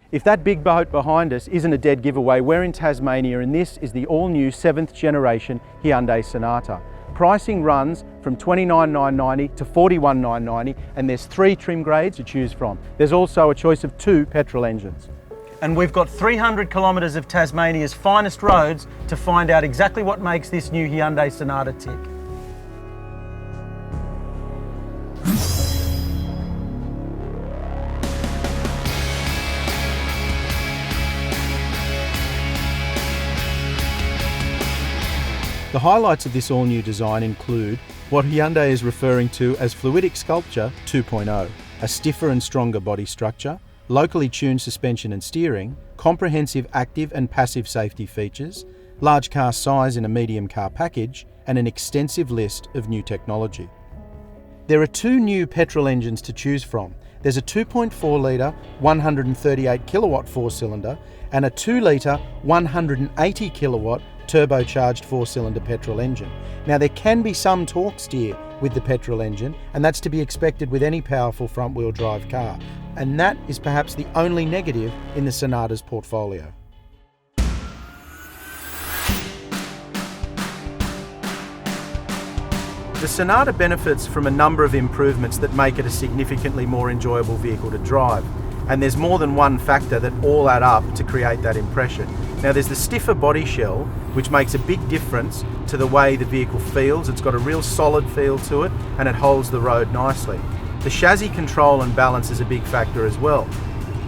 If that big boat behind us isn't a dead giveaway, we're in Tasmania and this is the all-new 7th generation Hyundai Sonata. Pricing runs from $29,990 to $41,990 and there's 3 trim grades to choose from. There's also a choice of 2 petrol engines. And we've got 300 kilometres of Tasmania's finest roads to find out exactly what makes this new Hyundai Sonata tick. The highlights of this all-new design include what Hyundai is referring to as Fluidic Sculpture 2.0, a stiffer and stronger body structure, locally tuned suspension and steering, comprehensive active and passive safety features, large car size in a medium car package, and an extensive list of new technology. There are 2 new petrol engines to choose from. There's a 2.4 litre, 138 kilowatt 4-cylinder and a 2 litre, 180 kilowatt turbocharged 4-cylinder petrol engine. Now there can be some torque steer with the petrol engine, and that's to be expected with any powerful front-wheel drive car. And that is perhaps the only negative in the Sonata's portfolio. The Sonata benefits from a number of improvements that make it a significantly more enjoyable vehicle to drive. And there's more than one factor that all add up to create that impression. Now there's the stiffer body shell, which makes a big difference to the way the vehicle feels. It's got a real solid feel to it and it holds the road nicely. The chassis control and balance is a big factor as well.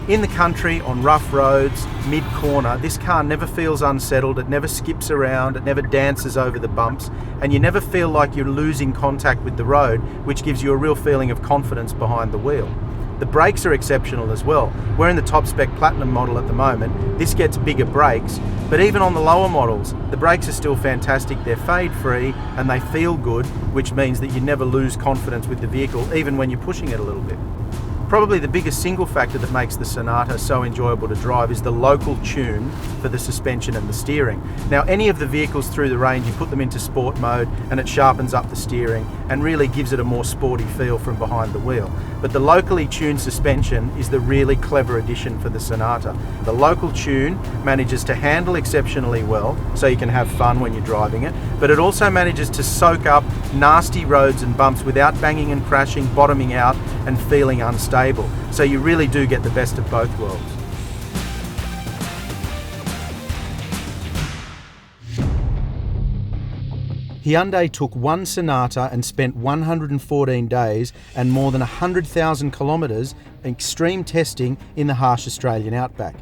In the country, on rough roads, mid-corner, this car never feels unsettled, it never skips around, it never dances over the bumps, and you never feel like you're losing contact with the road, which gives you a real feeling of confidence behind the wheel. The brakes are exceptional as well. We're in the top spec Platinum model at the moment. This gets bigger brakes, but even on the lower models, the brakes are still fantastic. They're fade free and they feel good, which means that you never lose confidence with the vehicle, even when you're pushing it a little bit. Probably the biggest single factor that makes the Sonata so enjoyable to drive is the local tune for the suspension and the steering. Now, any of the vehicles through the range, you put them into sport mode and it sharpens up the steering and really gives it a more sporty feel from behind the wheel. But the locally tuned suspension is the really clever addition for the Sonata. The local tune manages to handle exceptionally well, so you can have fun when you're driving it, but it also manages to soak up nasty roads and bumps without banging and crashing, bottoming out and feeling unstable. So you really do get the best of both worlds. Hyundai took one Sonata and spent 114 days and more than 100,000 kilometres in extreme testing in the harsh Australian outback.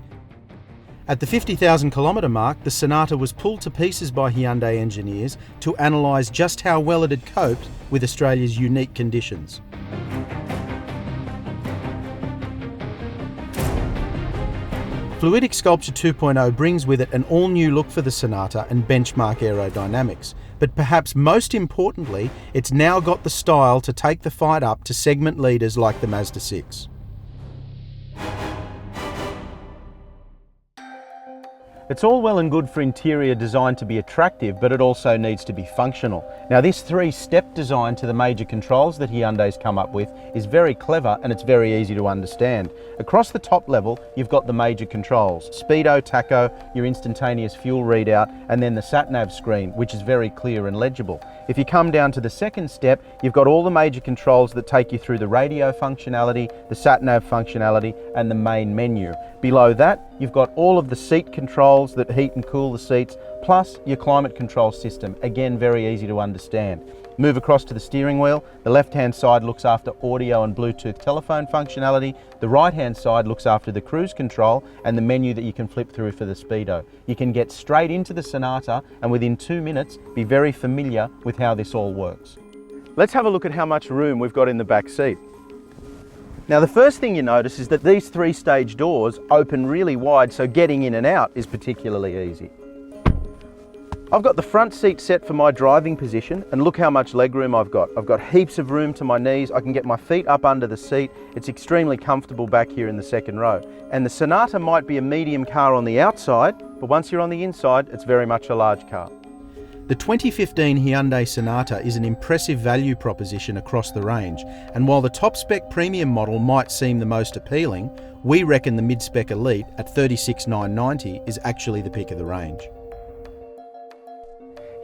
At the 50,000 kilometre mark, the Sonata was pulled to pieces by Hyundai engineers to analyse just how well it had coped with Australia's unique conditions. Fluidic Sculpture 2.0 brings with it an all-new look for the Sonata and benchmark aerodynamics. But perhaps most importantly, it's now got the style to take the fight up to segment leaders like the Mazda 6. It's all well and good for interior design to be attractive, but it also needs to be functional. Now this 3-step design to the major controls that Hyundai's come up with is very clever and it's very easy to understand. Across the top level, you've got the major controls: speedo, tacho, your instantaneous fuel readout, and then the sat-nav screen, which is very clear and legible. If you come down to the second step, you've got all the major controls that take you through the radio functionality, the sat-nav functionality, and the main menu. Below that, you've got all of the seat controls that heat and cool the seats, plus your climate control system. Again, very easy to understand. Move across to the steering wheel. The left-hand side looks after audio and Bluetooth telephone functionality. The right-hand side looks after the cruise control and the menu that you can flip through for the speedo. You can get straight into the Sonata and within 2 minutes be very familiar with how this all works. Let's have a look at how much room we've got in the back seat. Now the first thing you notice is that these 3-stage doors open really wide, so getting in and out is particularly easy. I've got the front seat set for my driving position, and look how much legroom I've got. I've got heaps of room to my knees. I can get my feet up under the seat. It's extremely comfortable back here in the second row. And the Sonata might be a medium car on the outside, but once you're on the inside, it's very much a large car. The 2015 Hyundai Sonata is an impressive value proposition across the range, and while the top-spec premium model might seem the most appealing, we reckon the mid-spec Elite at $36,990 is actually the pick of the range.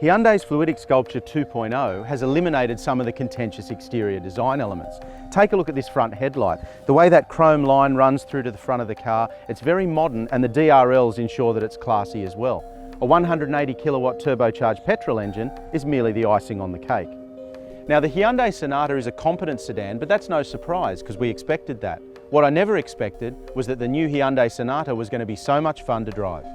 Hyundai's Fluidic Sculpture 2.0 has eliminated some of the contentious exterior design elements. Take a look at this front headlight. The way that chrome line runs through to the front of the car, it's very modern, and the DRLs ensure that it's classy as well. A 180 kilowatt turbocharged petrol engine is merely the icing on the cake. Now, the Hyundai Sonata is a competent sedan, but that's no surprise because we expected that. What I never expected was that the new Hyundai Sonata was going to be so much fun to drive.